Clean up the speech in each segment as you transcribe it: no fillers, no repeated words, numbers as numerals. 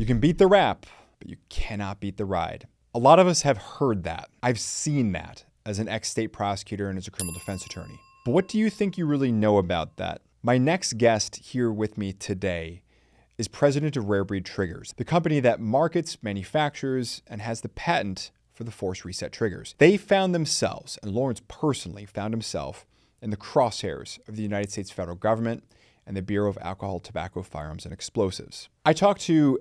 You can beat the rap, but you cannot beat the ride. A lot of us have heard that. I've seen that as an ex-state prosecutor and as a criminal defense attorney. But what do you think you really know about that? My next guest here with me today is president of Rare Breed Triggers, the company that markets, manufactures, and has the patent for the force reset triggers. They found themselves, and Lawrence personally found himself, in the crosshairs of the United States federal government and the Bureau of Alcohol, Tobacco, Firearms, and Explosives. I talked to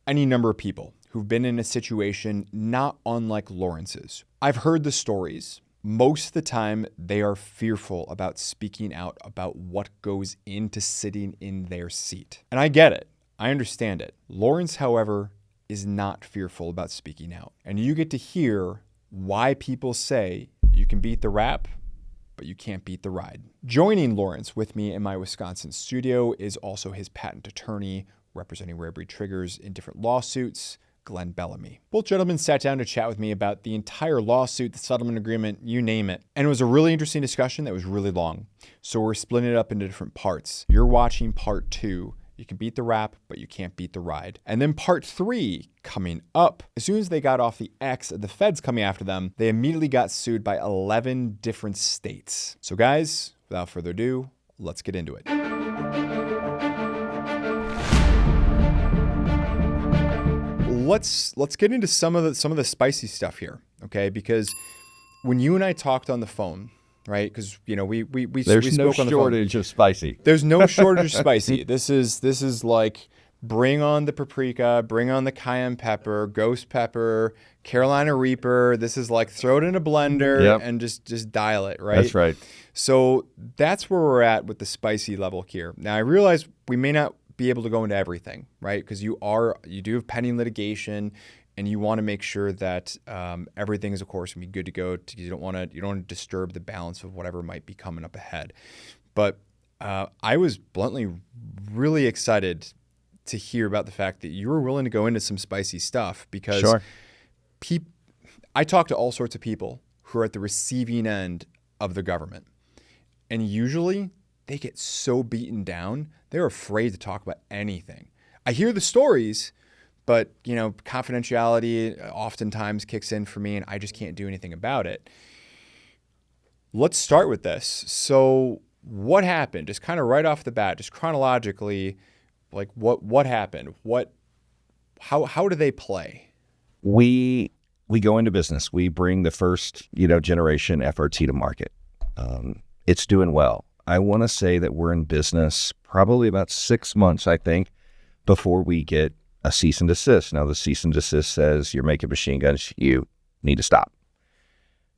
any number of people who've been in a situation not unlike Lawrence's. I've heard the stories. Most of the time, they are fearful about speaking out about what goes into sitting in their seat. And I get it. I understand it. Lawrence, however, is not fearful about speaking out. And you get to hear why people say you can beat the rap, but you can't beat the ride. Joining Lawrence with me in my Wisconsin studio is also his patent attorney representing Rare Breed Triggers in different lawsuits, Glenn Bellamy. Both gentlemen sat down to chat with me about the entire lawsuit, the settlement agreement, you name it. And it was a really interesting discussion that was really long. So we're splitting it up into different parts. You're watching part 2. You can beat the rap, but you can't beat the ride. And then part 3 coming up. As soon as they got off the X, the feds coming after them, they immediately got sued by 11 different states. So guys, without further ado, let's get into it. Let's get into some of the spicy stuff here, okay? Because when you and I talked on the phone, right? Because we There's no spoke on the phone. shortage of spicy. There's no shortage of spicy. This is like bring on the paprika, bring on the cayenne pepper, ghost pepper, Carolina Reaper. This is like throw it in a blender and just dial it, right? That's right. So that's where we're at with the spicy level here. Now I realize we may not be able to go into everything, right? Because you do have pending litigation, and you want to make sure that everything is, of course, going to be good to go. You don't want to disturb the balance of whatever might be coming up ahead. But I was bluntly really excited to hear about the fact that you were willing to go into some spicy stuff because I talk to all sorts of people who are at the receiving end of the government, and usually they get so beaten down, they're afraid to talk about anything. I hear the stories, but confidentiality oftentimes kicks in for me and I just can't do anything about it. Let's start with this. So what happened? Just kind of right off the bat, just chronologically, like what happened? How do they play? We go into business. We bring the first, generation FRT to market. It's doing well. I want to say that we're in business probably about 6 months, I think, before we get a cease and desist. Now, the cease and desist says you're making machine guns, you need to stop.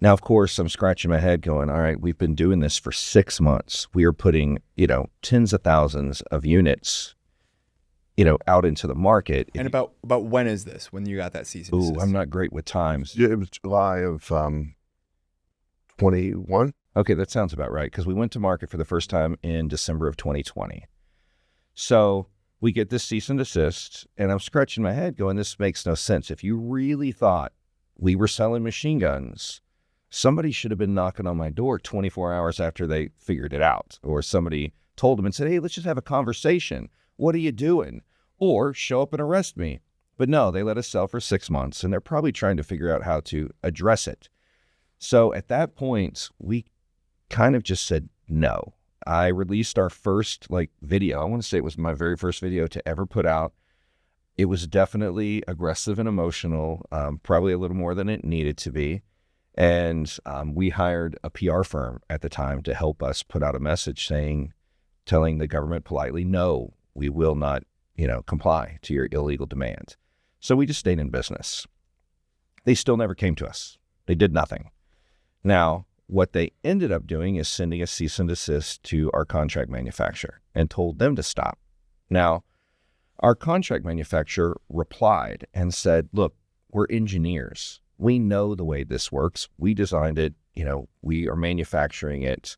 Now, of course, I'm scratching my head going, all right, we've been doing this for 6 months. We are putting, tens of thousands of units, out into the market. And about when is this, when you got that cease and desist? I'm not great with times. Yeah, it was July of 21. Okay, that sounds about right, because we went to market for the first time in December of 2020. So we get this cease and desist, and I'm scratching my head going, this makes no sense. If you really thought we were selling machine guns, somebody should have been knocking on my door 24 hours after they figured it out, or somebody told them and said, hey, let's just have a conversation. What are you doing? Or show up and arrest me. But no, they let us sell for 6 months, and they're probably trying to figure out how to address it. So at that point, we kind of just said no. I released our first video. I want to say it was my very first video to ever put out. It was definitely aggressive and emotional, probably a little more than it needed to be. And we hired a PR firm at the time to help us put out a message telling the government politely, no, we will not, comply to your illegal demands. So we just stayed in business. They still never came to us. They did nothing. Now, what they ended up doing is sending a cease and desist to our contract manufacturer and told them to stop. Now, our contract manufacturer replied and said, look, we're engineers. We know the way this works. We designed it. We are manufacturing it.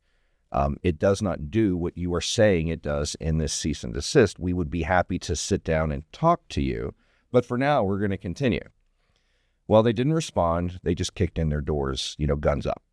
It does not do what you are saying it does in this cease and desist. We would be happy to sit down and talk to you, but for now, we're going to continue. Well, they didn't respond. They just kicked in their doors, guns up,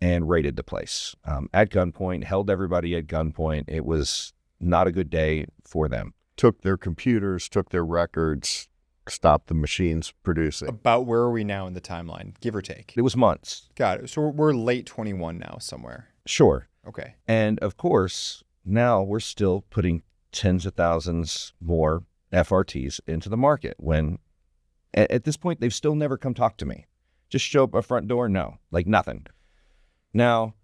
and raided the place at gunpoint, held everybody at gunpoint. It was not a good day for them. Took their computers, took their records, stop the machines producing. About where are we now in the timeline, give or take? It was months. Got it. So we're late 21 now somewhere. Sure. Okay. And of course, now we're still putting tens of thousands more FRTs into the market when at this point, they've still never come talk to me. Just show up a front door? No, like nothing. Now,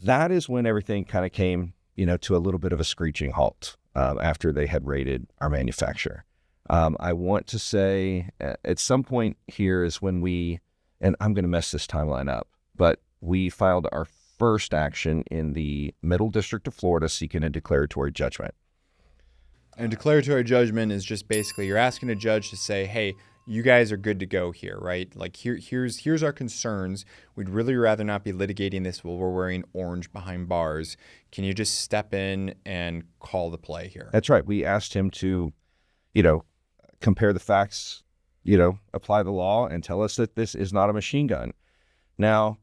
that is when everything kind of came, to a little bit of a screeching halt after they had raided our manufacturer. I want to say at some point here is when and I'm going to mess this timeline up, but we filed our first action in the Middle District of Florida seeking a declaratory judgment. And declaratory judgment is just basically you're asking a judge to say, hey, you guys are good to go here, right? Like here's our concerns. We'd really rather not be litigating this while we're wearing orange behind bars. Can you just step in and call the play here? That's right. We asked him to, compare the facts, apply the law and tell us that this is not a machine gun. Now,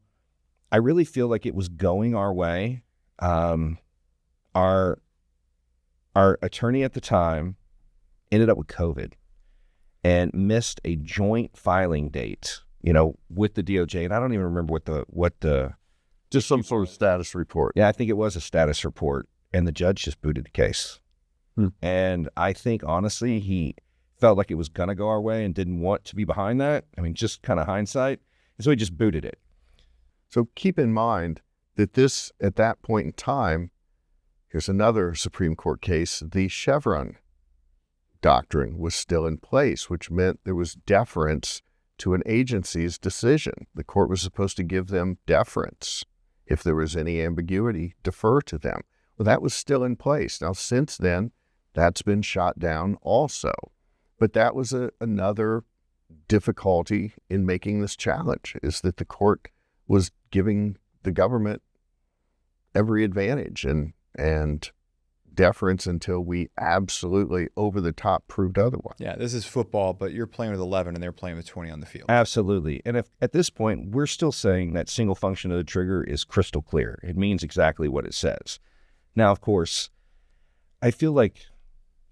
I really feel like it was going our way. Our attorney at the time ended up with COVID and missed a joint filing date, with the DOJ. And I don't even remember what the just some sort of status report. Yeah, I think it was a status report. And the judge just booted the case. And I think, honestly, he felt like it was going to go our way and didn't want to be behind that. I mean, just kind of hindsight. And so he just booted it. So keep in mind that at that point in time, here's another Supreme Court case, the Chevron doctrine was still in place, which meant there was deference to an agency's decision. The court was supposed to give them deference. If there was any ambiguity, defer to them. Well, that was still in place. Now, since then, that's been shot down also. But that was another difficulty in making this challenge, is that the court was giving the government every advantage and deference until we absolutely over the top proved otherwise. Yeah, this is football, but you're playing with 11 and they're playing with 20 on the field. Absolutely. And if at this point, we're still saying that single function of the trigger is crystal clear. It means exactly what it says. Now, of course, I feel like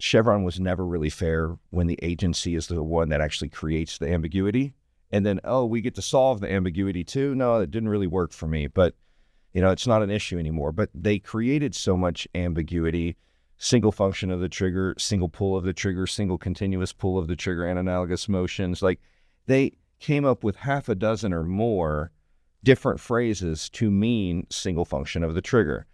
Chevron was never really fair when the agency is the one that actually creates the ambiguity. And then, we get to solve the ambiguity too. No, it didn't really work for me. But it's not an issue anymore, but they created so much ambiguity, single function of the trigger, single pull of the trigger, single continuous pull of the trigger, and analogous motions. Like they came up with half a dozen or more different phrases to mean single function of the trigger.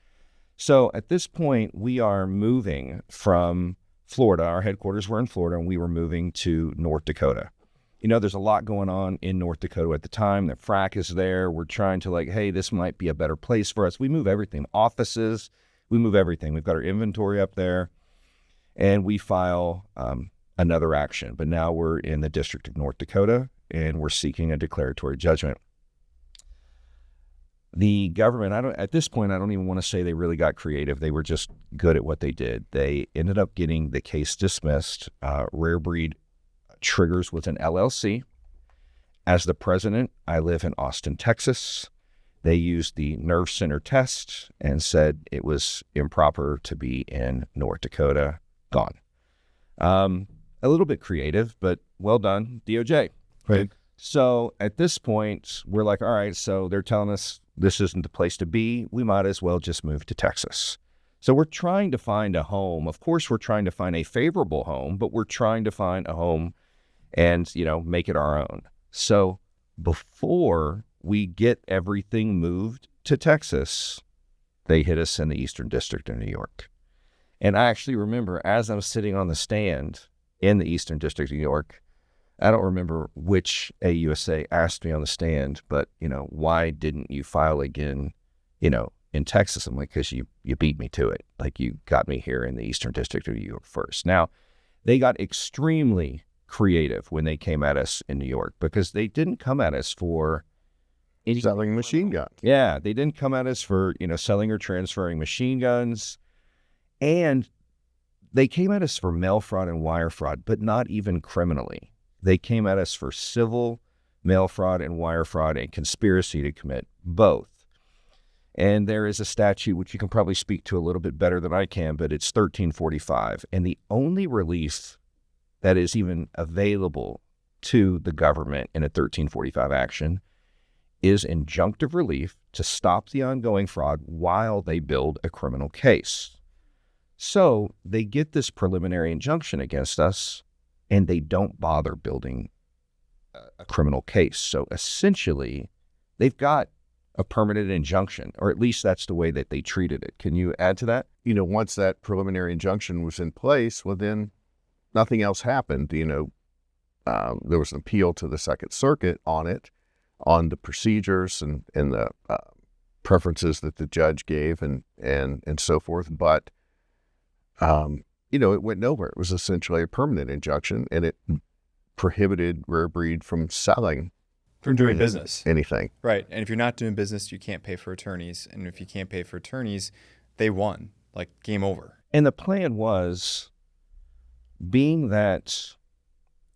So at this point, we are moving from Florida. Our headquarters were in Florida, and we were moving to North Dakota. There's a lot going on in North Dakota at the time. The frack is there. We're trying to hey, this might be a better place for us. We move everything, offices, we move everything. We've got our inventory up there, and we file another action. But now we're in the District of North Dakota, and we're seeking a declaratory judgment. The government, at this point, I don't even want to say they really got creative. They were just good at what they did. They ended up getting the case dismissed. Rare Breed Triggers with an LLC. As the president, I live in Austin, Texas. They used the nerve center test and said it was improper to be in North Dakota. Gone. A little bit creative, but well done, DOJ. Right. So at this point, we're like, all right, so they're telling us this isn't the place to be. We might as well just move to Texas. So we're trying to find a home. Of course, we're trying to find a favorable home, but we're trying to find a home and, make it our own. So before we get everything moved to Texas, they hit us in the Eastern District of New York. And I actually remember as I'm sitting on the stand in the Eastern District of New York, I don't remember which AUSA asked me on the stand, but, why didn't you file again, in Texas? I'm like, because you beat me to it. Like you got me here in the Eastern District of New York first. Now, they got extremely creative when they came at us in New York because they didn't come at us for selling machine guns. Yeah, they didn't come at us for, selling or transferring machine guns. And they came at us for mail fraud and wire fraud, but not even criminally. They came at us for civil mail fraud and wire fraud and conspiracy to commit both. And there is a statute, which you can probably speak to a little bit better than I can, but it's 1345. And the only relief that is even available to the government in a 1345 action is injunctive relief to stop the ongoing fraud while they build a criminal case. So they get this preliminary injunction against us, and they don't bother building a criminal case. So essentially, they've got a permanent injunction, or at least that's the way that they treated it. Can you add to that? You know, once that preliminary injunction was in place, well, then nothing else happened. You know, there was an appeal to the Second Circuit on it, on the procedures and the preferences that the judge gave and so forth. But, you know, it went nowhere. It was essentially a permanent injunction, and it prohibited Rare Breed from selling, from doing business. Anything. Right. And if you're not doing business, you can't pay for attorneys. And if you can't pay for attorneys, they won. Like, game over. And the plan was, being that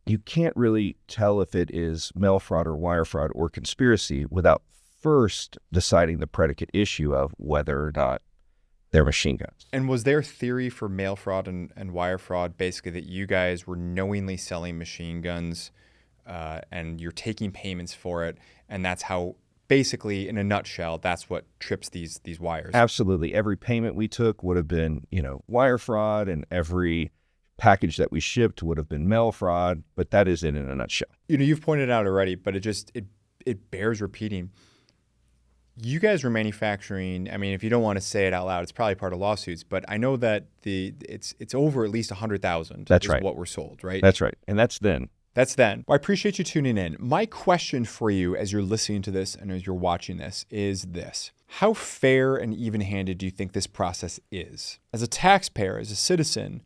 you can't really tell if it is mail fraud or wire fraud or conspiracy without first deciding the predicate issue of whether or not they're machine guns. And was their theory for mail fraud and wire fraud basically that you guys were knowingly selling machine guns and you're taking payments for it, and that's how, basically, in a nutshell, that's what trips these wires? Absolutely. Every payment we took would have been, you know, wire fraud, and every package that we shipped would have been mail fraud, but that is it in a nutshell. You know, you've pointed out already, but it bears repeating. You guys were manufacturing, I mean, if you don't want to say it out loud, it's probably part of lawsuits, but I know that it's over at least 100,000. That's right. What were sold, right? That's right. And that's then. That's then. Well, I appreciate you tuning in. My question for you as you're listening to this and as you're watching this is this. How fair and even-handed do you think this process is? As a taxpayer, as a citizen,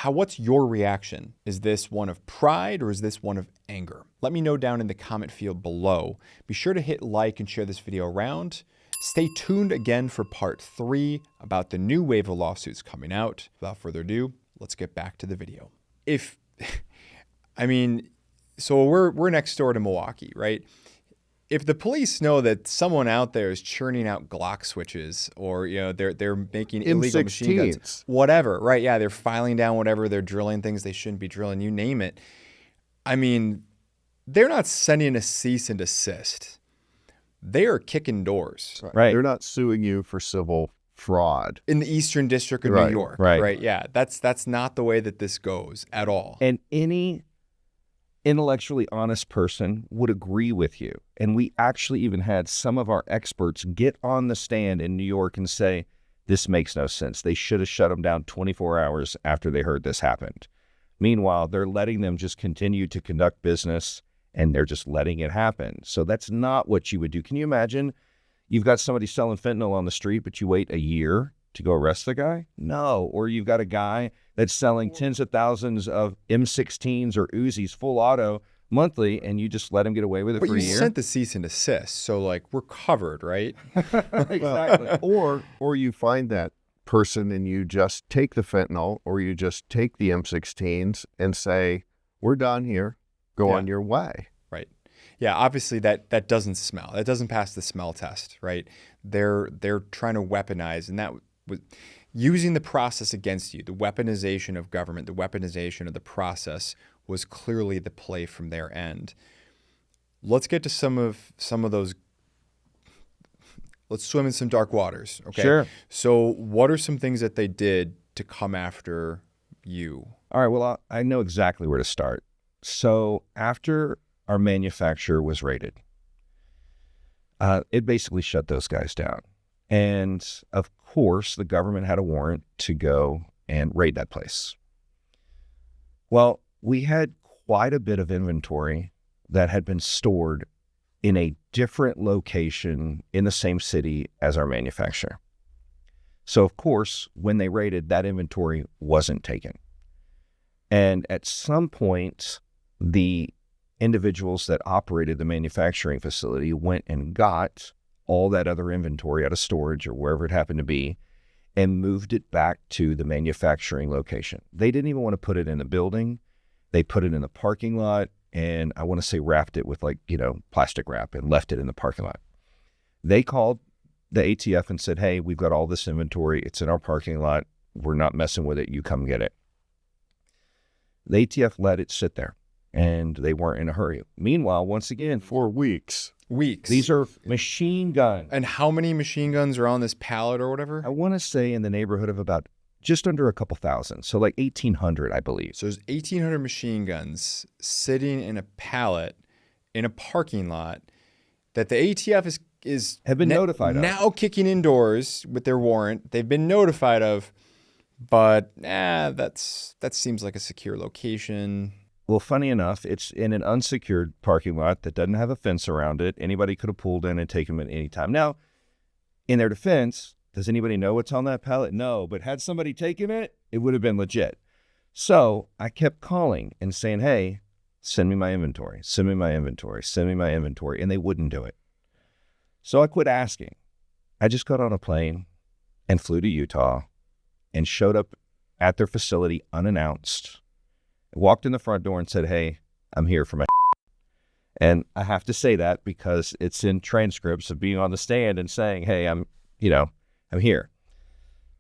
what's your reaction? Is this one of pride or is this one of anger? Let me know down in the comment field below. Be sure to hit like and share this video around. Stay tuned again for part 3 about the new wave of lawsuits coming out. Without further ado, let's get back to the video. So we're next door to Milwaukee, right? If the police know that someone out there is churning out Glock switches, or, you know, they're making illegal machine guns, whatever, right? Yeah, they're filing down whatever, they're drilling things they shouldn't be drilling, you name it. I mean, they're not sending a cease and desist. They are kicking doors. Right. They're not suing you for civil fraud. In the Eastern District of New York. Right. Yeah. That's not the way that this goes at all. And any intellectually honest person would agree with you. And we actually even had some of our experts get on the stand in New York and say, this makes no sense. They should have shut them down 24 hours after they heard this happened. Meanwhile, they're letting them just continue to conduct business, and they're just letting it happen. So that's not what you would do. Can you imagine you've got somebody selling fentanyl on the street, but you wait a year to go arrest the guy? No. Or you've got a guy that's selling tens of thousands of M16s or Uzis full auto monthly, and you just let him get away with it for a year? But you sent the cease and desist, so, like, we're covered, right? Exactly. Or you find that person and you just take the fentanyl, or you just take the M16s and say, we're done here. Go on your way. Right. Yeah, obviously that doesn't smell. That doesn't pass the smell test, right? They're trying to weaponize, and that was using the process against you. The weaponization of government, the weaponization of the process was clearly the play from their end. Let's get to some of those. Let's swim in some dark waters, okay? Sure. So what are some things that they did to come after you? All right, well, I know exactly where to start. So after our manufacturer was raided, it basically shut those guys down. And of course, the government had a warrant to go and raid that place. Well, we had quite a bit of inventory that had been stored in a different location in the same city as our manufacturer. So of course, when they raided, that inventory wasn't taken. And at some point, the individuals that operated the manufacturing facility went and got all that other inventory out of storage or wherever it happened to be and moved it back to the manufacturing location. They didn't even want to put it in the building. They put it in the parking lot, and I want to say wrapped it with, like, you know, plastic wrap and left it in the parking lot. They called the ATF and said, hey, we've got all this inventory. It's in our parking lot. We're not messing with it. You come get it. The ATF let it sit there, and they weren't in a hurry. Meanwhile, once again, 4 weeks. Weeks. these are machine guns. And how many machine guns are on this pallet or whatever? I want to say in the neighborhood of about just under a couple thousand. So like 1,800, I believe. So there's 1,800 machine guns sitting in a pallet in a parking lot that the ATF Have been notified of. now kicking indoors with their warrant. They've been notified of, but that seems like a secure location. Well, funny enough, it's in an unsecured parking lot that doesn't have a fence around it. Anybody could have pulled in and taken them at any time. Now, in their defense, does anybody know what's on that pallet? No, but had somebody taken it, it would have been legit. So I kept calling and saying, hey, send me my inventory, send me my inventory, send me my inventory, and they wouldn't do it. So I quit asking. I just got on a plane and flew to Utah and showed up at their facility unannounced. I walked in the front door and said, hey, I'm here for my And I have to say that because it's in transcripts of being on the stand and saying, hey, I'm here.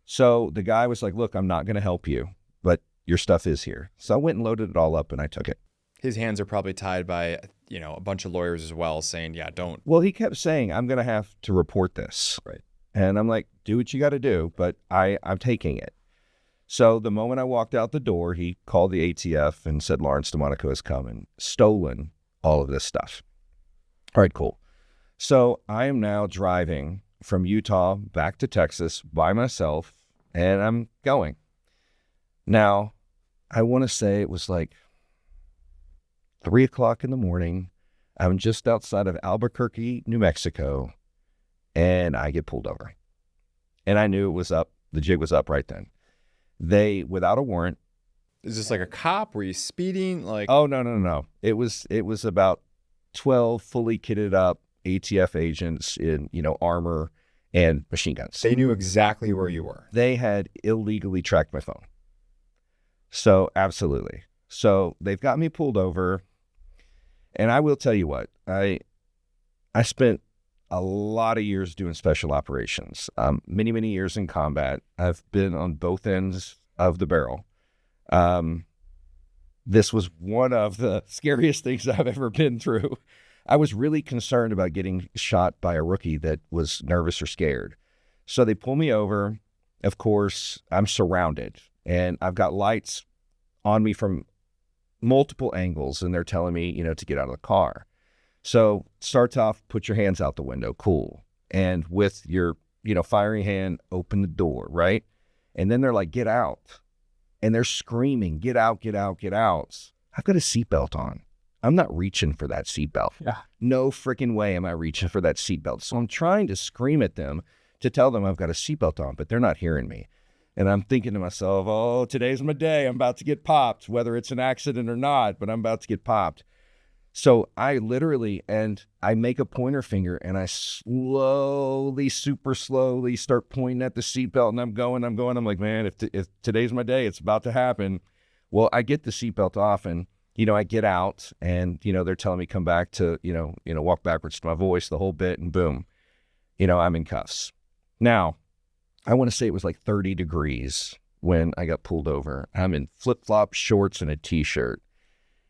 So the guy was like, look, I'm not going to help you, but your stuff is here. So I went and loaded it all up and I took it. His hands are probably tied by, a bunch of lawyers as well saying, yeah, don't. Well, he kept saying, I'm going to have to report this. Right. And I'm like, do what you got to do, but I'm taking it. So the moment I walked out the door, he called the ATF and said, Lawrence DeMonico has come and stolen all of this stuff. All right, cool. So I am now driving from Utah back to Texas by myself, and I'm going. Now, I want to say it was like 3 o'clock in the morning. I'm just outside of Albuquerque, New Mexico, and I get pulled over. And I knew it was up. The jig was up right then. They, without a warrant. Is this like a cop? Were you speeding? Oh, no. It was about 12 fully kitted up ATF agents in, armor and machine guns. They knew exactly where you were. They had illegally tracked my phone. So, absolutely. So, they've got me pulled over. And I will tell you what, I spent a lot of years doing special operations, many, many years in combat. I've been on both ends of the barrel. This was one of the scariest things I've ever been through. I was really concerned about getting shot by a rookie that was nervous or scared. So they pull me over. Of course, I'm surrounded and I've got lights on me from multiple angles and they're telling me, to get out of the car. So starts off, put your hands out the window. Cool. And with your, firing hand, open the door, right? And then they're like, get out. And they're screaming, get out, get out, get out. I've got a seatbelt on. I'm not reaching for that seatbelt. Yeah. No freaking way am I reaching for that seatbelt. So I'm trying to scream at them to tell them I've got a seatbelt on, but they're not hearing me. And I'm thinking to myself, oh, today's my day. I'm about to get popped, whether it's an accident or not, but I'm about to get popped. So I literally, and I make a pointer finger and I slowly, super slowly start pointing at the seatbelt and I'm going. I'm like, man, if today's my day, it's about to happen. Well, I get the seatbelt off and, I get out and, they're telling me come back to, walk backwards to my voice, the whole bit, and boom, I'm in cuffs. Now, I want to say it was like 30 degrees when I got pulled over. I'm in flip-flops, shorts, and a t-shirt.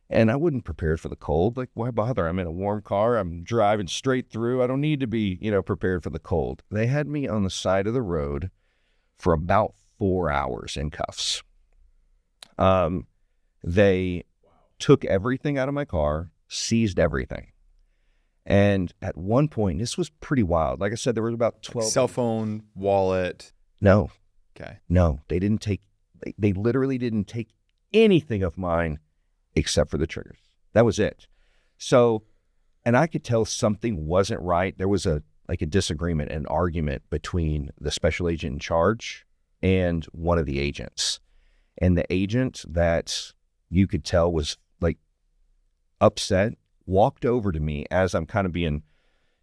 And I wasn't prepared for the cold. Like, why bother? I'm in a warm car. I'm driving straight through. I don't need to be, prepared for the cold. They had me on the side of the road for about 4 hours in cuffs. They took everything out of my car, seized everything. And at one point, this was pretty wild. Like I said, there were about 12. Cell phone, wallet. No. Okay. No, they literally didn't take anything of mine except for the triggers. That was it. So, and I could tell something wasn't right. There was a disagreement, an argument between the special agent in charge and one of the agents. And the agent that you could tell was like upset walked over to me as I'm kind of being,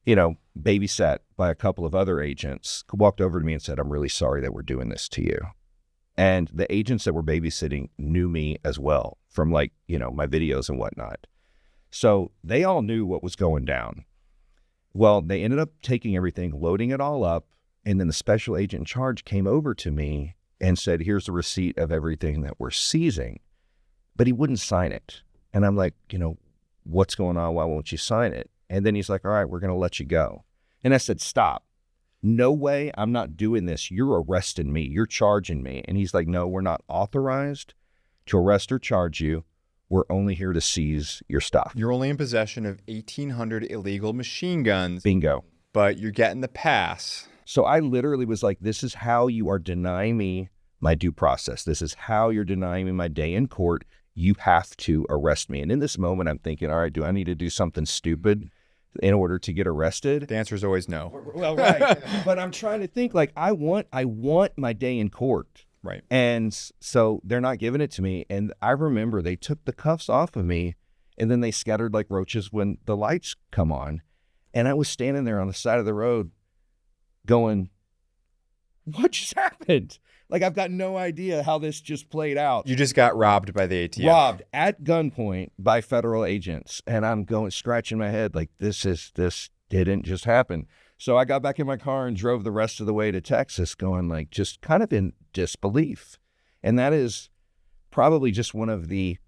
babysat by a couple of other agents, walked over to me and said, I'm really sorry that we're doing this to you. And the agents that were babysitting knew me as well from my videos and whatnot. So they all knew what was going down. Well, they ended up taking everything, loading it all up. And then the special agent in charge came over to me and said, here's the receipt of everything that we're seizing. but he wouldn't sign it. And I'm like, what's going on? Why won't you sign it? And then he's like, all right, we're going to let you go. And I said, stop. No way. I'm not doing this. You're arresting me. You're charging me. And he's like, no, we're not authorized to arrest or charge you. We're only here to seize your stuff. You're only in possession of 1,800 illegal machine guns. Bingo. But you're getting the pass. So I literally was like, this is how you are denying me my due process. This is how you're denying me my day in court. You have to arrest me. And in this moment, I'm thinking, all right, do I need to do something stupid in order to get arrested? The answer is always no. Well, right. But I'm trying to think, like, I want my day in court. Right. And so they're not giving it to me. And I remember they took the cuffs off of me and then they scattered like roaches when the lights come on. And I was standing there on the side of the road going, what just happened? Like, I've got no idea how this just played out. You just got robbed by the ATF. Robbed at gunpoint by federal agents. And I'm going, scratching my head like, this didn't just happen. So I got back in my car and drove the rest of the way to Texas going like, just kind of in disbelief. And that is probably just one of the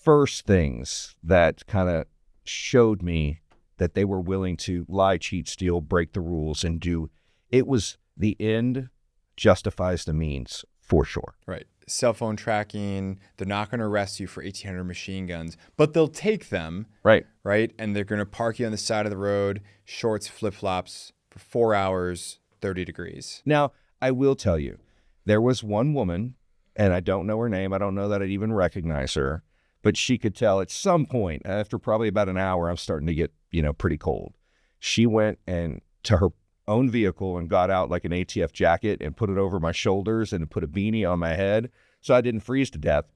first things that kind of showed me that they were willing to lie, cheat, steal, break the rules, and do. It was the end justifies the means for sure. Right. Cell phone tracking. They're not going to arrest you for 1,800 machine guns, but they'll take them. Right. Right. And they're going to park you on the side of the road, shorts, flip-flops for 4 hours, 30 degrees. Now, I will tell you, there was one woman, and I don't know her name. I don't know that I'd even recognize her, but she could tell at some point, after probably about an hour, I'm starting to get, pretty cold. She went and to her own vehicle and got out like an ATF jacket and put it over my shoulders and put a beanie on my head so I didn't freeze to death.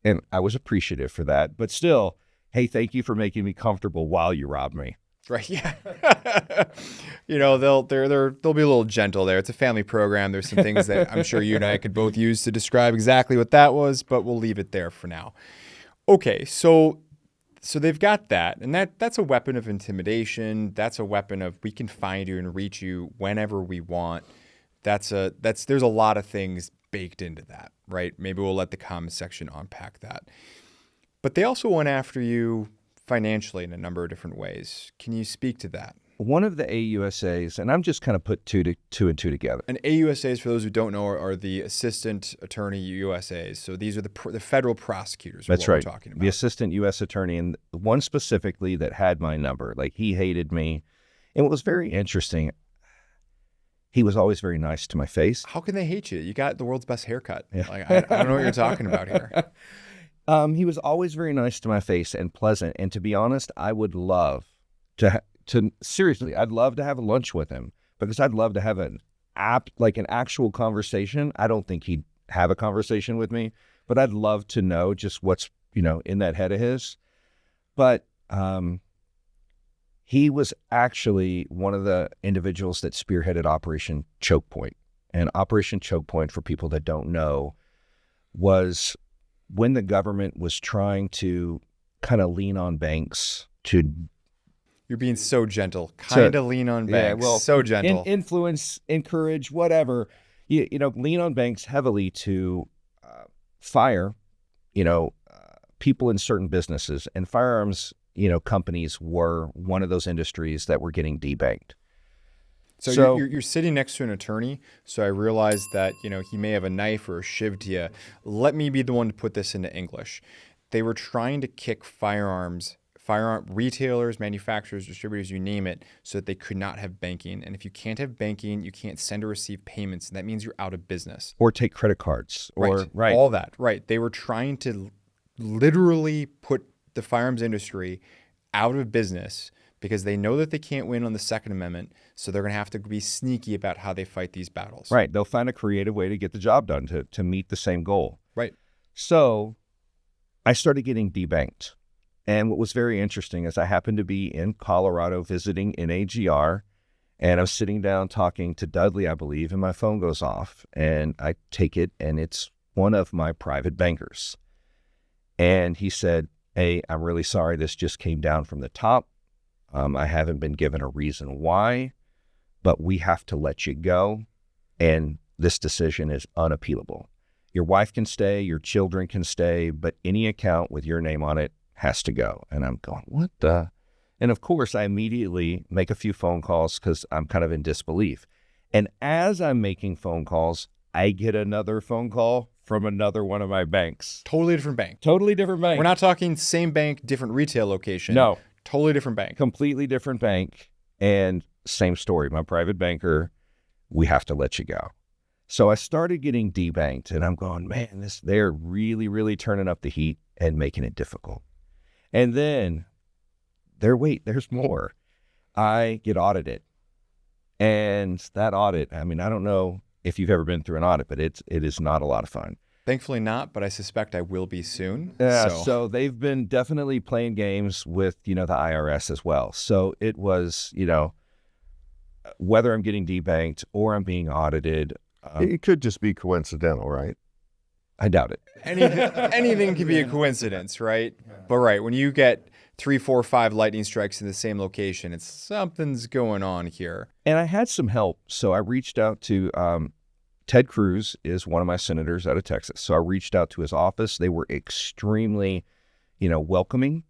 And I was appreciative for that. But still, hey, thank you for making me comfortable while you robbed me. Right. Yeah. They'll be a little gentle there. It's a family program. There's some things that I'm sure you and I could both use to describe exactly what that was, but we'll leave it there for now. Okay. So they've got that, and that's a weapon of intimidation. That's a weapon of we can find you and reach you whenever we want. There's a lot of things baked into that, right? Maybe we'll let the comment section unpack that. But they also went after you financially in a number of different ways. Can you speak to that? One of the AUSAs, and I'm just kind of put two and two together. And AUSAs, for those who don't know, are the assistant attorney USAs. So these are the federal prosecutors. That's right. We're talking about. The assistant U.S. attorney, and one specifically that had my number. Like, he hated me. And what was very interesting, he was always very nice to my face. How can they hate you? You got the world's best haircut. Yeah. Like, I don't know what you're talking about here. He was always very nice to my face and pleasant. And to be honest, I would love seriously, I'd love to have a lunch with him because I'd love to have an actual conversation. I don't think he'd have a conversation with me, but I'd love to know just what's, in that head of his. But he was actually one of the individuals that spearheaded Operation Choke Point. And Operation Choke Point, for people that don't know, was when the government was trying to kind of lean on banks to... You're being so gentle. Kind of lean on banks. Yeah, well, so gentle. Influence, encourage, whatever. Lean on banks heavily to fire, people in certain businesses. And firearms, companies were one of those industries that were getting debanked. So you're sitting next to an attorney. So I realized that, he may have a knife or a shiv to you. Let me be the one to put this into English. They were trying to kick firearm retailers, manufacturers, distributors, you name it, so that they could not have banking. And if you can't have banking, you can't send or receive payments. And that means you're out of business. Or take credit cards. Right. All that. Right. They were trying to literally put the firearms industry out of business because they know that they can't win on the Second Amendment. So they're going to have to be sneaky about how they fight these battles. Right. They'll find a creative way to get the job done to meet the same goal. Right. So I started getting debanked. And what was very interesting is I happened to be in Colorado visiting NAGR, and I was sitting down talking to Dudley, I believe, and my phone goes off. And I take it, and it's one of my private bankers. And he said, "Hey, I'm really sorry. This just came down from the top. I haven't been given a reason why, but we have to let you go. And this decision is unappealable. Your wife can stay, your children can stay, but any account with your name on it has to go. And I'm going, what the? And of course, I immediately make a few phone calls because I'm kind of in disbelief. And as I'm making phone calls, I get another phone call from another one of my banks. Totally different bank. Totally different bank. We're not talking same bank, different retail location. No. Totally different bank. Completely different bank. And same story. My private banker, we have to let you go. So I started getting debanked, and I'm going, man, they're really, really turning up the heat and making it difficult. And then there's more. I get audited. And that audit, I mean, I don't know if you've ever been through an audit, but it is not a lot of fun. Thankfully not, but I suspect I will be soon. Yeah, so they've been definitely playing games with, the IRS as well. So it was, whether I'm getting debanked or I'm being audited. It could just be coincidental, right? I doubt it. Anything can be a coincidence, right? But right, when you get 3, 4, 5 lightning strikes in the same location, it's something's going on here. And I had some help. So I reached out to Ted Cruz is one of my senators out of Texas. So I reached out to his office. They were extremely, welcoming.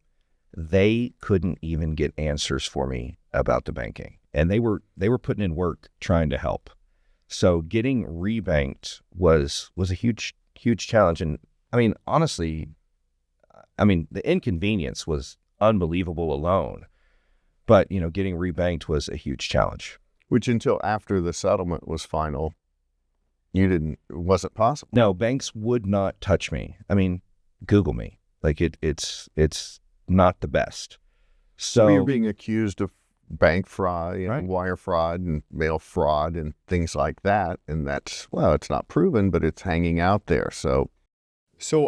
They couldn't even get answers for me about the banking. And they were putting in work trying to help. So getting rebanked was a huge, huge challenge. And I mean, honestly, the inconvenience was unbelievable alone. But, getting rebanked was a huge challenge. Which until after the settlement was final, it wasn't possible. No, banks would not touch me. I mean, Google me. Like it's not the best. So you're being accused of bank fraud, right. Wire fraud and mail fraud and things like that. And that's, it's not proven, but it's hanging out there. So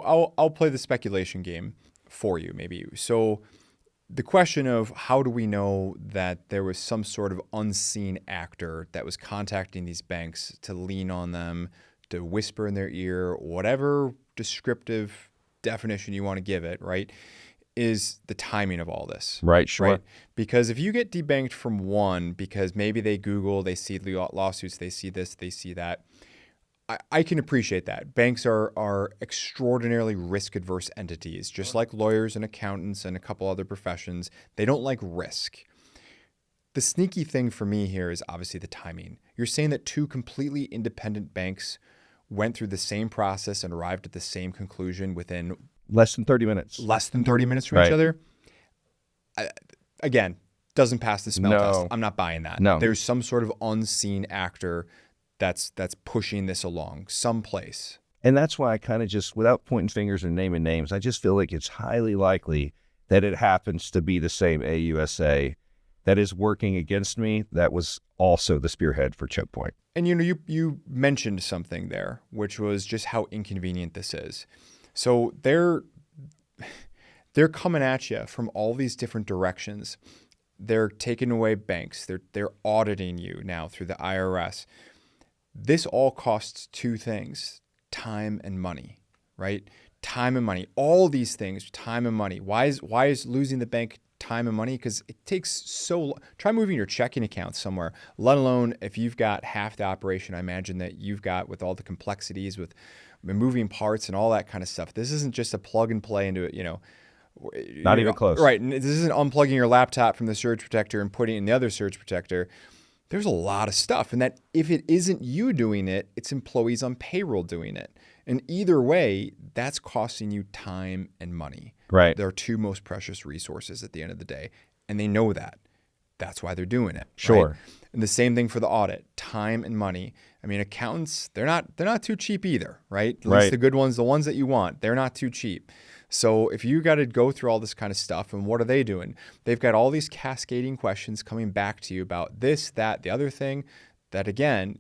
I'll play the speculation game for you, maybe. So the question of how do we know that there was some sort of unseen actor that was contacting these banks to lean on them, to whisper in their ear, whatever descriptive definition you want to give it, right, is the timing of all this. Right, sure. Right? Because if you get debanked from one because maybe they Google, they see lawsuits, they see this, they see that, I can appreciate that. Banks are extraordinarily risk-adverse entities, just like lawyers and accountants and a couple other professions. They don't like risk. The sneaky thing for me here is obviously the timing. You're saying that two completely independent banks went through the same process and arrived at the same conclusion within less than 30 minutes. Less than 30 minutes from right. each other? Again, doesn't pass the smell test. I'm not buying that. No. There's some sort of unseen actor that's pushing this along someplace. And that's why I kind of just, without pointing fingers and naming names, I just feel like it's highly likely that it happens to be the same AUSA that is working against me that was also the spearhead for Choke Point. And you mentioned something there, which was just how inconvenient this is. So they're coming at you from all these different directions. They're taking away banks. They're auditing you now through the IRS. This all costs two things: time and money, right? Time and money. All these things, time and money. Why is losing the bank time and money? Because it takes so long. Try moving your checking account somewhere, let alone if you've got half the operation I imagine that you've got with all the complexities with moving parts and all that kind of stuff. This isn't just a plug and play into it, Not even close. Right. And this isn't unplugging your laptop from the surge protector and putting it in the other surge protector. There's a lot of stuff. And that if it isn't you doing it, it's employees on payroll doing it. And either way, that's costing you time and money. Right. They're two most precious resources at the end of the day. And they know that. That's why they're doing it. Sure. Right? And the same thing for the audit, time and money. I mean, accountants, they're not too cheap either, right? At least the good ones, the ones that you want, they're not too cheap. So if you got to go through all this kind of stuff, and what are they doing? They've got all these cascading questions coming back to you about this, that, the other thing, that again,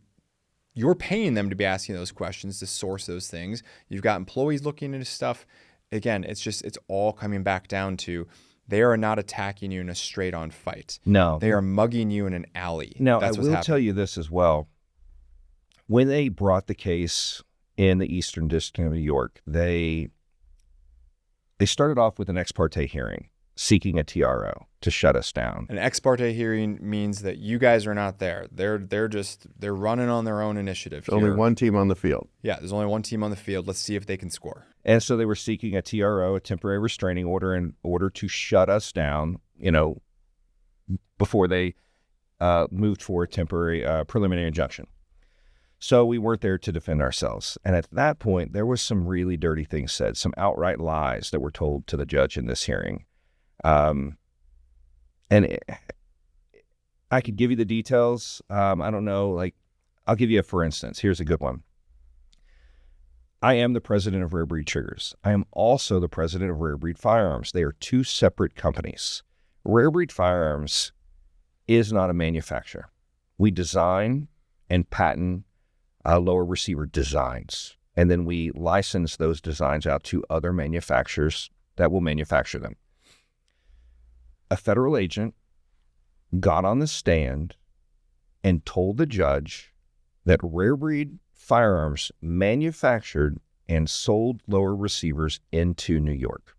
you're paying them to be asking those questions to source those things. You've got employees looking into stuff. Again, it's all coming back down to they are not attacking you in a straight-on fight. No. They are mugging you in an alley. Now, That's I will tell you this as well. When they brought the case in the Eastern District of New York, they started off with an ex parte hearing. seeking a TRO to shut us down. An ex parte hearing means that you guys are not there. They're running on their own initiative. There's only one team on the field. Yeah, there's only one team on the field. Let's see if they can score. And so they were seeking a TRO, a temporary restraining order, in order to shut us down, before they moved for a temporary preliminary injunction. So we weren't there to defend ourselves. And at that point, there was some really dirty things said, some outright lies that were told to the judge in this hearing. I could give you the details. I don't know, I'll give you for instance. Here's a good one. I am the president of Rare Breed Triggers. I am also the president of Rare Breed Firearms. They are two separate companies. Rare Breed Firearms is not a manufacturer. We design and patent lower receiver designs, and then we license those designs out to other manufacturers that will manufacture them. A federal agent got on the stand and told the judge that Rare Breed Firearms manufactured and sold lower receivers into New York.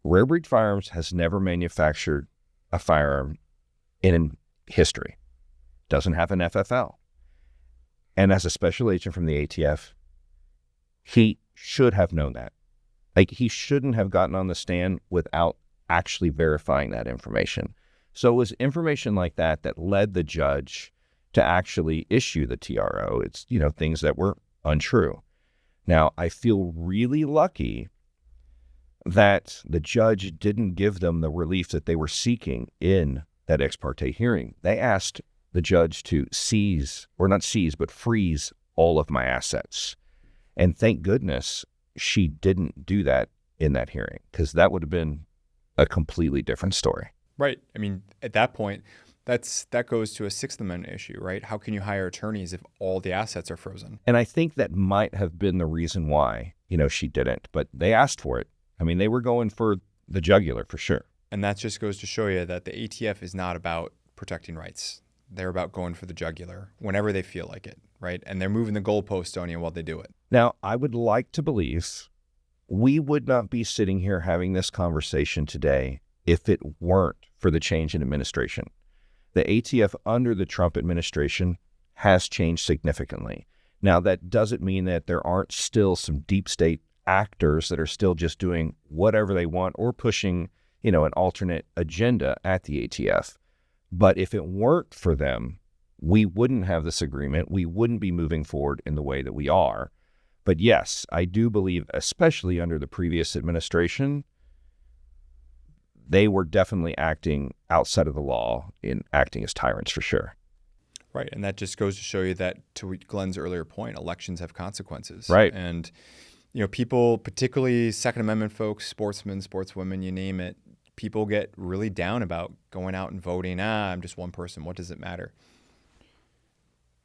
Rare Breed Firearms has never manufactured a firearm in history. Doesn't have an FFL. And as a special agent from the ATF, he should have known that. He shouldn't have gotten on the stand without actually verifying that information. So it was information like that that led the judge to actually issue the TRO. It's, things that were untrue. Now, I feel really lucky that the judge didn't give them the relief that they were seeking in that ex parte hearing. They asked the judge to freeze all of my assets. And thank goodness she didn't do that in that hearing, because that would have been a completely different story. Right. I mean, at that point, that goes to a Sixth Amendment issue, right? How can you hire attorneys if all the assets are frozen? And I think that might have been the reason why, she didn't. But they asked for it. I mean, they were going for the jugular for sure. And that just goes to show you that the ATF is not about protecting rights. They're about going for the jugular whenever they feel like it, right? And they're moving the goalpost on you while they do it. Now, I would like to believe we would not be sitting here having this conversation today if it weren't for the change in administration. The ATF under the Trump administration has changed significantly. Now, that doesn't mean that there aren't still some deep state actors that are still just doing whatever they want or pushing, an alternate agenda at the ATF. But if it weren't for them, we wouldn't have this agreement. We wouldn't be moving forward in the way that we are. But yes, I do believe, especially under the previous administration, they were definitely acting outside of the law in acting as tyrants for sure. Right. And that just goes to show you that, to Glenn's earlier point, elections have consequences. Right. And, people, particularly Second Amendment folks, sportsmen, sportswomen, you name it, people get really down about going out and voting. I'm just one person. What does it matter?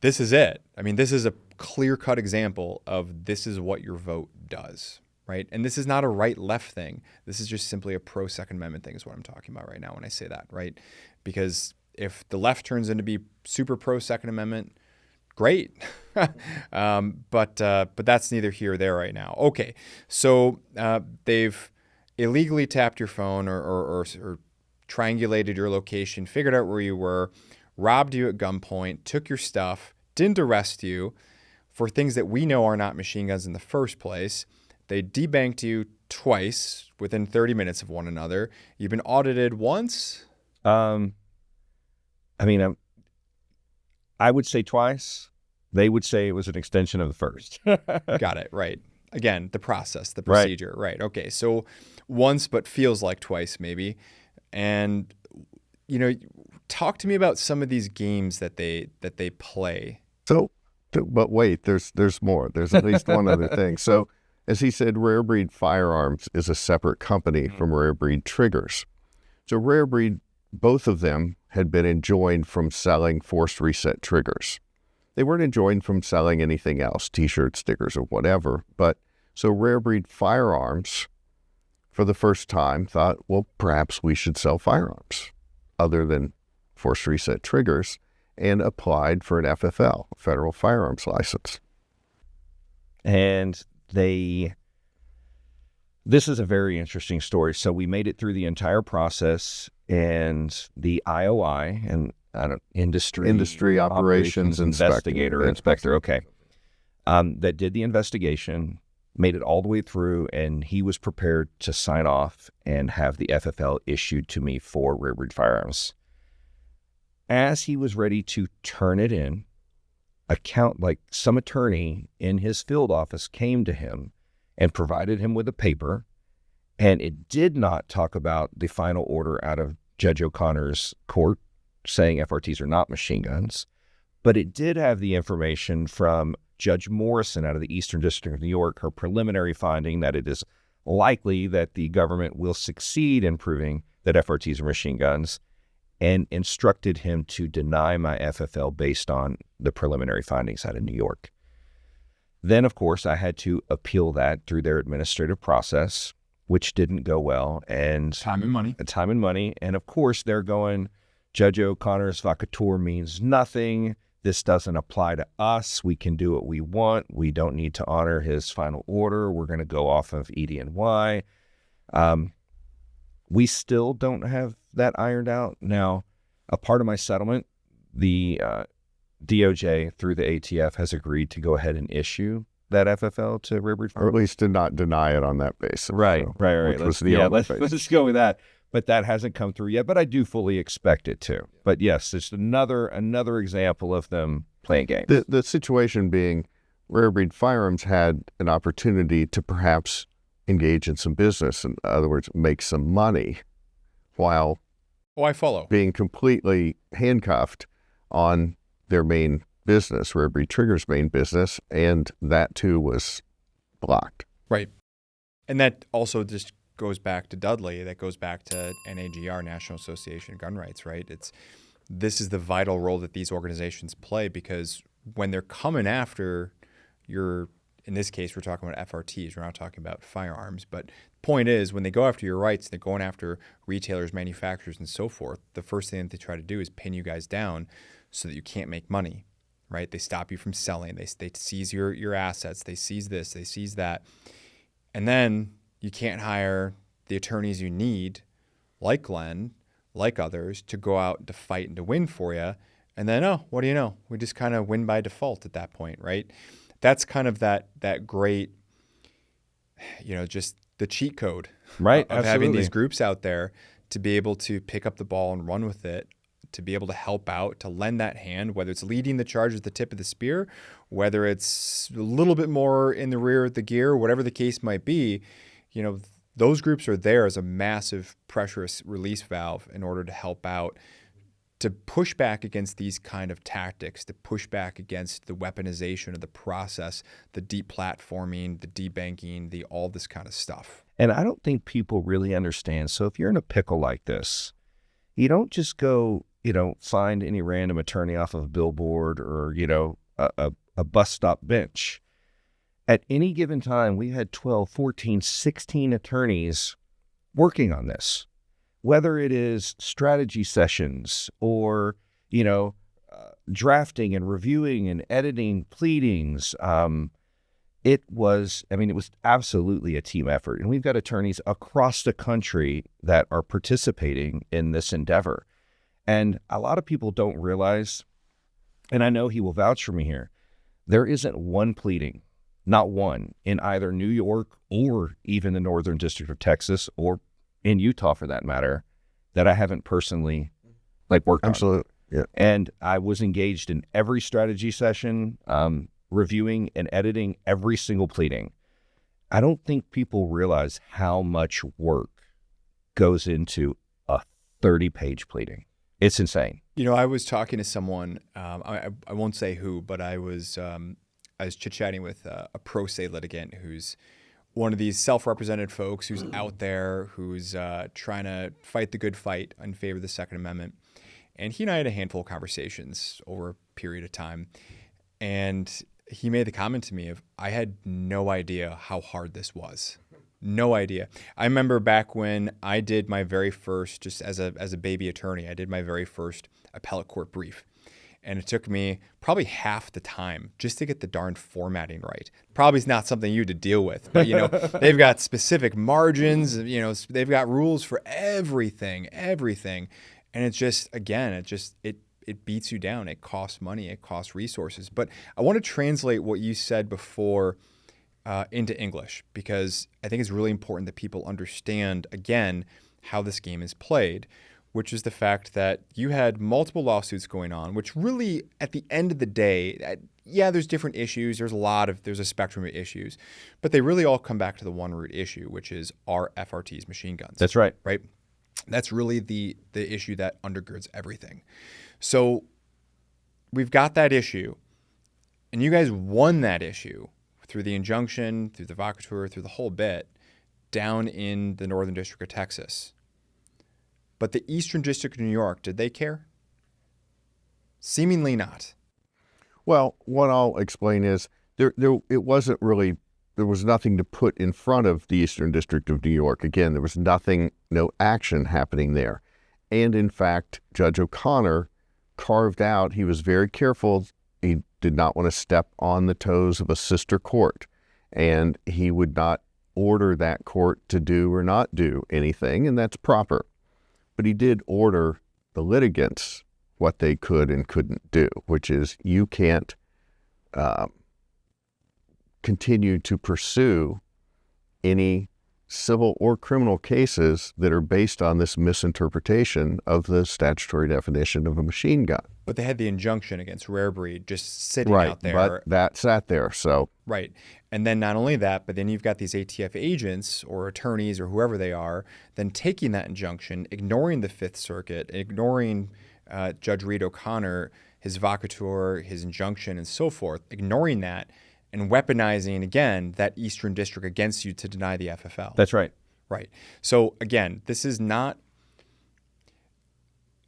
This is it. I mean, this is a clear-cut example of this is what your vote does, right? And this is not a right-left thing. This is just simply a pro-Second Amendment thing is what I'm talking about right now when I say that, right? Because if the left turns into be super pro-Second Amendment, great. But that's neither here or there right now. Okay, so they've illegally tapped your phone or triangulated your location, figured out where you were, robbed you at gunpoint, took your stuff, didn't arrest you for things that we know are not machine guns in the first place. They debanked you twice within 30 minutes of one another. You've been audited once? I would say twice. They would say it was an extension of the first. Got it, right. Again, the process, the procedure, right. Okay, so once but feels like twice maybe. And, talk to me about some of these games that they play. So, but wait, there's more. There's at least one other thing. So, as he said, Rare Breed Firearms is a separate company from Rare Breed Triggers. So Rare Breed, both of them had been enjoined from selling forced reset triggers. They weren't enjoined from selling anything else, T-shirts, stickers, or whatever. But so Rare Breed Firearms, for the first time, thought, well, perhaps we should sell firearms other than forced reset triggers, and applied for an FFL, a federal firearms license. And they This is a very interesting story. So we made it through the entire process, and the IOI and industry operations inspector, okay, that did the investigation, made it all the way through, and he was prepared to sign off and have the FFL issued to me for Rare Breed Firearms. As he was ready to turn it in, some attorney in his field office came to him and provided him with a paper, and it did not talk about the final order out of Judge O'Connor's court saying FRTs are not machine guns, but it did have the information from Judge Morrison out of the Eastern District of New York, her preliminary finding that it is likely that the government will succeed in proving that FRTs are machine guns, and instructed him to deny my FFL based on the preliminary findings out of New York. Then, of course, I had to appeal that through their administrative process, which didn't go well. And Time and money. And of course, they're going, Judge O'Connor's vacatur means nothing. This doesn't apply to us. We can do what we want. We don't need to honor his final order. We're going to go off of ED&Y. We still don't have that ironed out. Now, a part of my settlement, the DOJ through the ATF has agreed to go ahead and issue that FFL to Rare Breed Firearms. Or at least to not deny it on that basis. Right. Which was the only basis. Let's go with that. But that hasn't come through yet, but I do fully expect it to. But yes, it's another example of them playing games. The situation being Rare Breed Firearms had an opportunity to perhaps engage in some business, in other words, make some money, while I follow. Being completely handcuffed on their main business, Rare Breed Trigger's main business, and that too was blocked. Right. And that also just goes back to Dudley, that goes back to NAGR, National Association of Gun Rights, right? This is the vital role that these organizations play, because when they're coming after in this case, we're talking about FRTs, we're not talking about firearms, but point is, when they go after your rights, they're going after retailers, manufacturers, and so forth, the first thing that they try to do is pin you guys down so that you can't make money, right? They stop you from selling. They seize your assets. They seize this. They seize that. And then you can't hire the attorneys you need, like Glenn, like others, to go out to fight and to win for you. And then, what do you know? We just kind of win by default at that point, right? That's kind of that great, just the cheat code, right? Of having these groups out there to be able to pick up the ball and run with it, to be able to help out, to lend that hand, whether it's leading the charge at the tip of the spear, whether it's a little bit more in the rear of the gear, whatever the case might be. Those groups are there as a massive pressure release valve in order to help out, to push back against these kind of tactics, to push back against the weaponization of the process, the deplatforming, the debanking, all this kind of stuff. And I don't think people really understand. So if you're in a pickle like this, you don't just go, find any random attorney off of a billboard or, a bus stop bench. At any given time, we had 12, 14, 16 attorneys working on this, whether it is strategy sessions or, drafting and reviewing and editing pleadings. It was absolutely a team effort. And we've got attorneys across the country that are participating in this endeavor. And a lot of people don't realize, and I know he will vouch for me here, there isn't one pleading, not one, in either New York or even the Northern District of Texas or in Utah for that matter, that I haven't personally worked on. Absolutely. Yeah. And I was engaged in every strategy session, reviewing and editing every single pleading. I don't think people realize how much work goes into a 30-page pleading. It's insane. I was talking to someone, I won't say who, but I was chit-chatting with a pro se litigant who's one of these self-represented folks who's out there, who's trying to fight the good fight in favor of the Second Amendment. And he and I had a handful of conversations over a period of time. And he made the comment to me of, I had no idea how hard this was. No idea. I remember back when I did my very first, just as a baby attorney, I did my very first appellate court brief. And it took me probably half the time just to get the darn formatting right. Probably is not something you to deal with, but they've got specific margins, they've got rules for everything. And it's just, again, it beats you down. It costs money, it costs resources. But I want to translate what you said before into English, because I think it's really important that people understand, again, how this game is played, which is the fact that you had multiple lawsuits going on, which really, at the end of the day, there's different issues. There's a spectrum of issues, but they really all come back to the one root issue, which is, are FRTs machine guns? That's right. Right? That's really the issue that undergirds everything. So we've got that issue, and you guys won that issue through the injunction, through the vacatur, through the whole bit, down in the Northern District of Texas. But the Eastern District of New York, did they care? Seemingly not. Well, what I'll explain is there was nothing to put in front of the Eastern District of New York. Again, there was no action happening there. And in fact, Judge O'Connor carved out, he was very careful. He did not want to step on the toes of a sister court, and he would not order that court to do or not do anything, and that's proper. But he did order the litigants what they could and couldn't do, which is, you can't continue to pursue any civil or criminal cases that are based on this misinterpretation of the statutory definition of a machine gun. But they had the injunction against Rare Breed just sitting out there. But that sat there, so. Right. And then not only that, but then you've got these ATF agents or attorneys or whoever they are, then taking that injunction, ignoring the Fifth Circuit, ignoring Judge Reed O'Connor, his vacatur, his injunction, and so forth, ignoring that, and weaponizing, again, that Eastern District against you to deny the FFL. That's right. Right. So, again, this is not...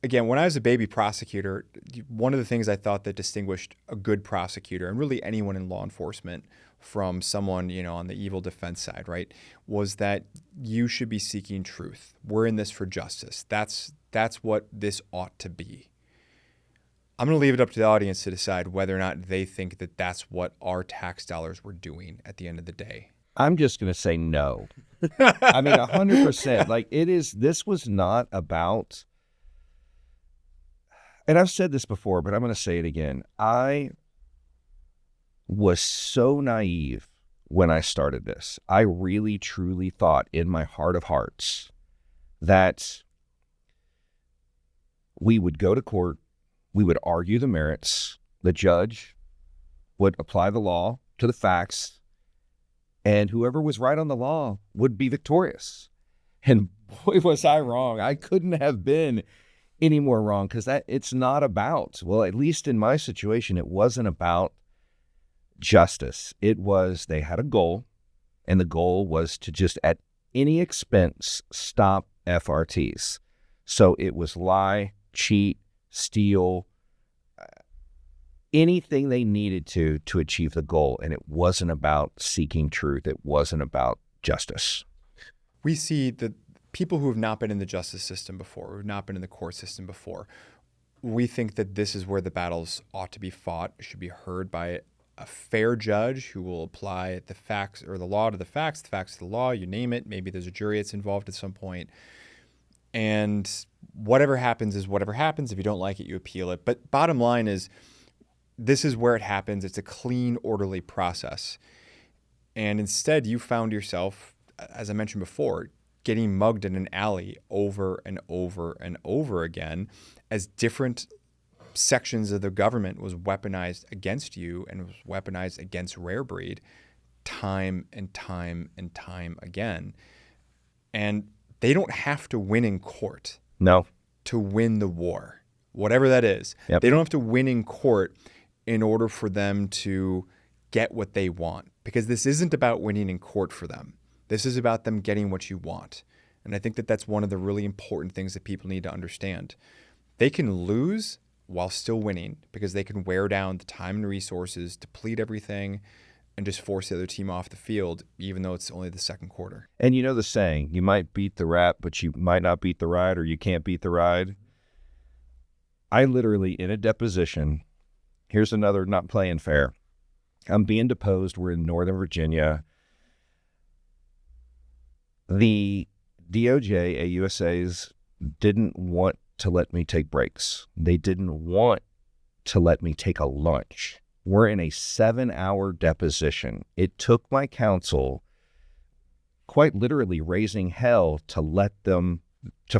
Again, when I was a baby prosecutor, one of the things I thought that distinguished a good prosecutor, and really anyone in law enforcement, from someone, on the evil defense side, right, was that you should be seeking truth. We're in this for justice. That's what this ought to be. I'm going to leave it up to the audience to decide whether or not they think that that's what our tax dollars were doing at the end of the day. I'm just going to say no. I mean, 100%. Like, this was not about, and I've said this before, but I'm going to say it again. I was so naive when I started this. I really, truly thought in my heart of hearts that we would go to court, we would argue the merits, the judge would apply the law to the facts, and whoever was right on the law would be victorious. And boy, was I wrong. I couldn't have been any more wrong, because it's not about, well, at least in my situation, it wasn't about justice. It was, they had a goal, and the goal was to just at any expense stop FRTs. So it was lie, cheat, steal, anything they needed to achieve the goal. And it wasn't about seeking truth. It wasn't about justice. We see the people who have not been in the justice system before, who have not been in the court system before, we think that this is where the battles ought to be fought, should be heard by a fair judge who will apply the facts or the law to the facts to the law, you name it. Maybe there's a jury that's involved at some point. And whatever happens is whatever happens. If you don't like it, you appeal it. But bottom line is, this is where it happens. It's a clean, orderly process. And instead, you found yourself, as I mentioned before, getting mugged in an alley over and over and over again, as different sections of the government was weaponized against you and was weaponized against Rare Breed time and time and time again. And they don't have to win in court. No. To win the war, whatever that is. Yep. They don't have to win in court in order for them to get what they want, because this isn't about winning in court for them. This is about them getting what you want. And I think that that's one of the really important things that people need to understand. They can lose while still winning, because they can wear down the time and resources, deplete everything, and just force the other team off the field, even though it's only the second quarter. And you know the saying, you might beat the rat, but you might not beat the ride, or you can't beat the ride. I literally, in a deposition, Here's another not playing fair. I'm being deposed. We're in Northern Virginia. The DOJ, AUSAs, didn't want to let me take breaks. They didn't want to let me take a lunch. We're in a 7-hour deposition. It took my counsel quite literally raising hell to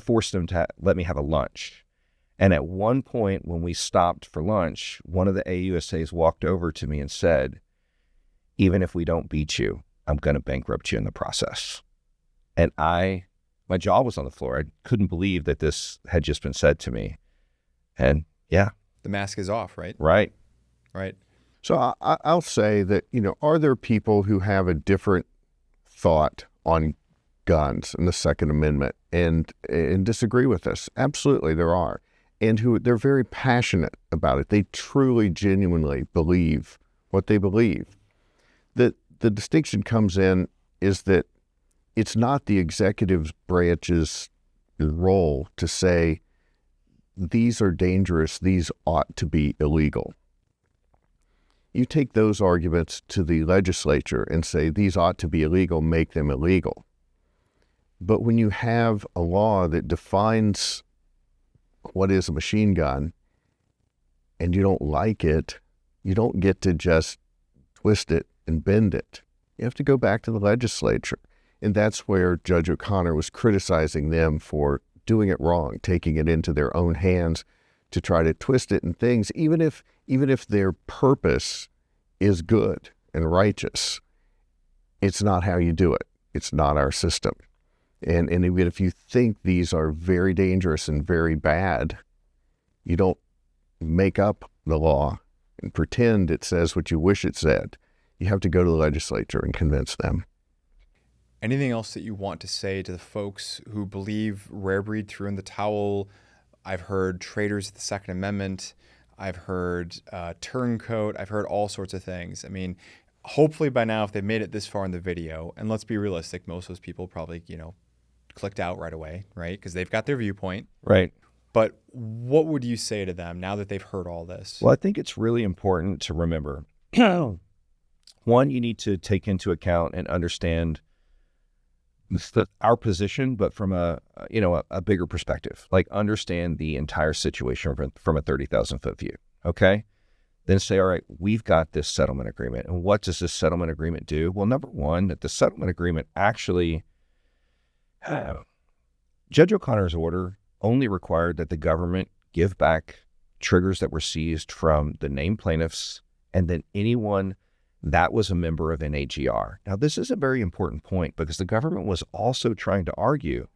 force them to let me have a lunch. And at one point when we stopped for lunch, one of the AUSAs walked over to me and said, even if we don't beat you, I'm going to bankrupt you in the process. And my jaw was on the floor. I couldn't believe that this had just been said to me. And yeah. The mask is off, right? Right. Right. So I'll say that, are there people who have a different thought on guns and the Second Amendment and disagree with us? Absolutely, there are. And they're very passionate about it. They truly, genuinely believe what they believe. The distinction comes in is that it's not the executive branch's role to say, these are dangerous, these ought to be illegal. You take those arguments to the legislature and say, these ought to be illegal, make them illegal. But when you have a law that defines what is a machine gun and you don't like it, you don't get to just twist it and bend it. You have to go back to the legislature. And that's where Judge O'Connor was criticizing them for doing it wrong, taking it into their own hands to try to twist it and things, even if their purpose is good and righteous. It's not how you do it. It's not our system. And even if you think these are very dangerous and very bad, you don't make up the law and pretend it says what you wish it said. You have to go to the legislature and convince them. Anything else that you want to say to the folks who believe Rare Breed threw in the towel? I've heard traitors of the Second Amendment. I've heard turncoat. I've heard all sorts of things. I mean, hopefully by now, if they've made it this far in the video, and let's be realistic, most of those people probably, clicked out right away, right? Because they've got their viewpoint. Right. But what would you say to them now that they've heard all this? Well, I think it's really important to remember, one, you need to take into account and understand our position, but from a bigger perspective, like understand the entire situation from a 30,000-foot view. Okay. Then say, all right, we've got this settlement agreement. And what does this settlement agreement do? Well, number one, that the settlement agreement actually, Judge O'Connor's order only required that the government give back triggers that were seized from the named plaintiffs and then anyone that was a member of NAGR. Now, this is a very important point because the government was also trying to argue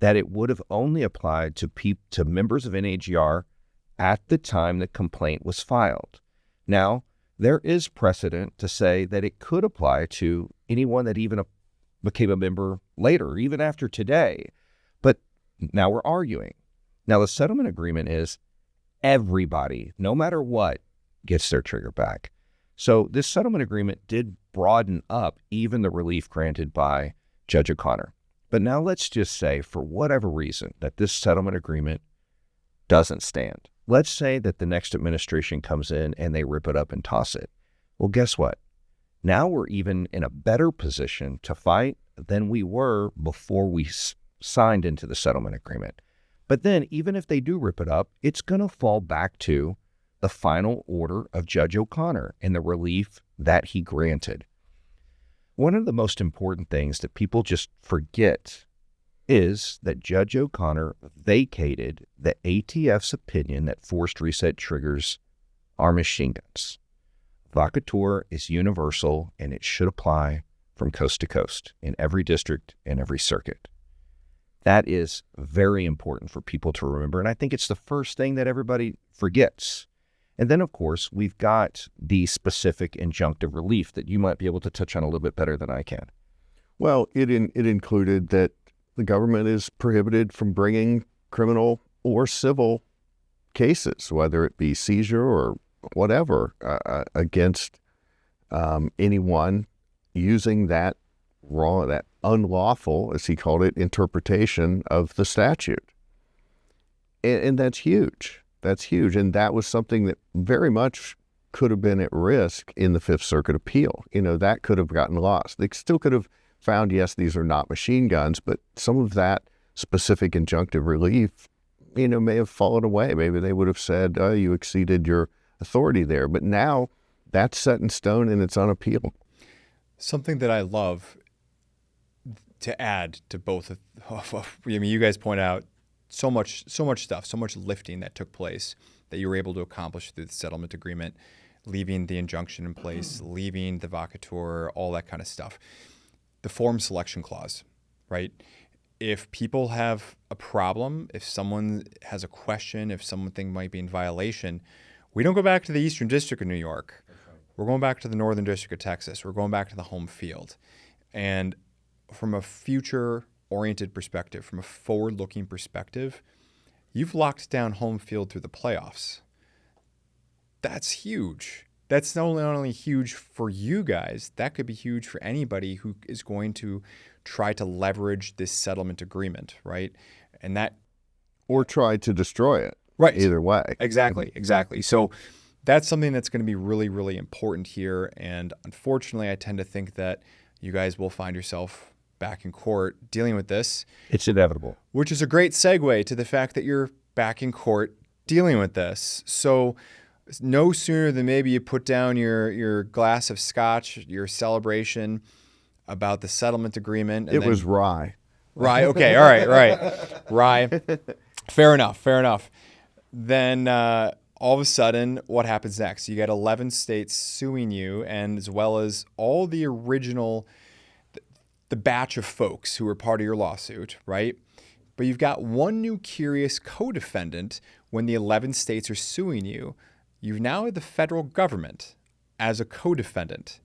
that it would have only applied to members of NAGR at the time the complaint was filed. Now, there is precedent to say that it could apply to anyone that even became a member later, even after today. But now we're arguing. Now, the settlement agreement is everybody, no matter what, gets their trigger back. So this settlement agreement did broaden up even the relief granted by Judge O'Connor. But now let's just say, for whatever reason, that this settlement agreement doesn't stand. Let's say that the next administration comes in and they rip it up and toss it. Well, guess what? Now we're even in a better position to fight than we were before we signed into the settlement agreement. But then even if they do rip it up, it's going to fall back to the final order of Judge O'Connor and the relief that he granted. One of the most important things that people just forget is that Judge O'Connor vacated the ATF's opinion that forced reset triggers are machine guns. Vacatur is universal and it should apply from coast to coast in every district and every circuit. That is very important for people to remember, and I think it's the first thing that everybody forgets. And then, of course, we've got the specific injunctive relief that you might be able to touch on a little bit better than I can. Well, it included that the government is prohibited from bringing criminal or civil cases, whether it be seizure or whatever, against anyone using that wrong, that unlawful, as he called it, interpretation of the statute. And that's huge. That's huge. And that was something that very much could have been at risk in the Fifth Circuit appeal. That could have gotten lost. They still could have found, yes, these are not machine guns, but some of that specific injunctive relief, may have fallen away. Maybe they would have said, oh, you exceeded your authority there. But now that's set in stone and it's on appeal. Something that I love to add to both of, you guys point out so much stuff, so much lifting that took place that you were able to accomplish through the settlement agreement, leaving the injunction in place, leaving the vacatur, all that kind of stuff. The forum selection clause, right? If people have a problem, if someone has a question, if something might be in violation, we don't go back to the Eastern District of New York. Right. We're going back to the Northern District of Texas. We're going back to the home field. And from a future-oriented perspective, from a forward-looking perspective, you've locked down home field through the playoffs. That's huge. That's not only huge for you guys, that could be huge for anybody who is going to try to leverage this settlement agreement, right? And that... Or try to destroy it. Right. Either way. Exactly. So that's something that's going to be really, really important here. And unfortunately, I tend to think that you guys will find yourself back in court dealing with this. It's inevitable. Which is a great segue to the fact that you're back in court dealing with this. So no sooner than maybe you put down your glass of scotch, your celebration about the settlement agreement. And it was rye. Rye, okay, all right. Rye. Fair enough. Then all of a sudden, what happens next? You got 11 states suing you, and as well as all the original, the batch of folks who were part of your lawsuit, right? But you've got one new curious co-defendant when the 11 states are suing you. You've now had the federal government as a co-defendant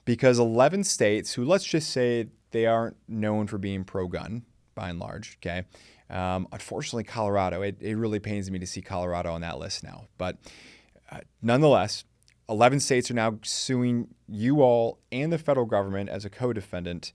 because 11 states who, let's just say, they aren't known for being pro-gun by and large, okay? Unfortunately, Colorado, it really pains me to see Colorado on that list now. But nonetheless, 11 states are now suing you all and the federal government as a co-defendant,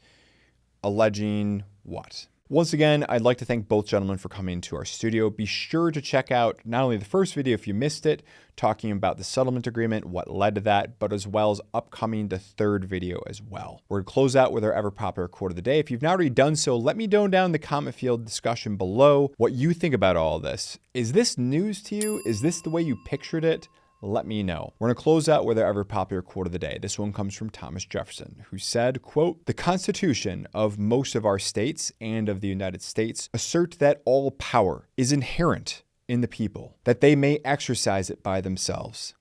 alleging what? Once again, I'd like to thank both gentlemen for coming to our studio. Be sure to check out not only the first video if you missed it, talking about the settlement agreement, what led to that, but as well as upcoming the third video as well. We're going to close out with our ever popular quote of the day. If you've not already done so, let me know down in the comment field discussion below what you think about all of this. Is this news to you? Is this the way you pictured it? Let me know. We're going to close out with our ever popular quote of the day. This one comes from Thomas Jefferson, who said, quote, "The Constitution of most of our states and of the United States assert that all power is inherent in the people, that they may exercise it by themselves,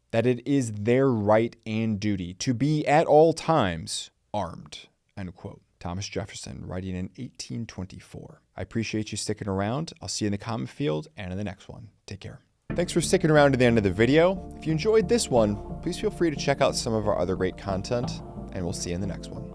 that it is their right and duty to be at all times armed," end quote. Thomas Jefferson, writing in 1824. I appreciate you sticking around. I'll see you in the comment field and in the next one. Take care. Thanks for sticking around to the end of the video. If you enjoyed this one, please feel free to check out some of our other great content, and we'll see you in the next one.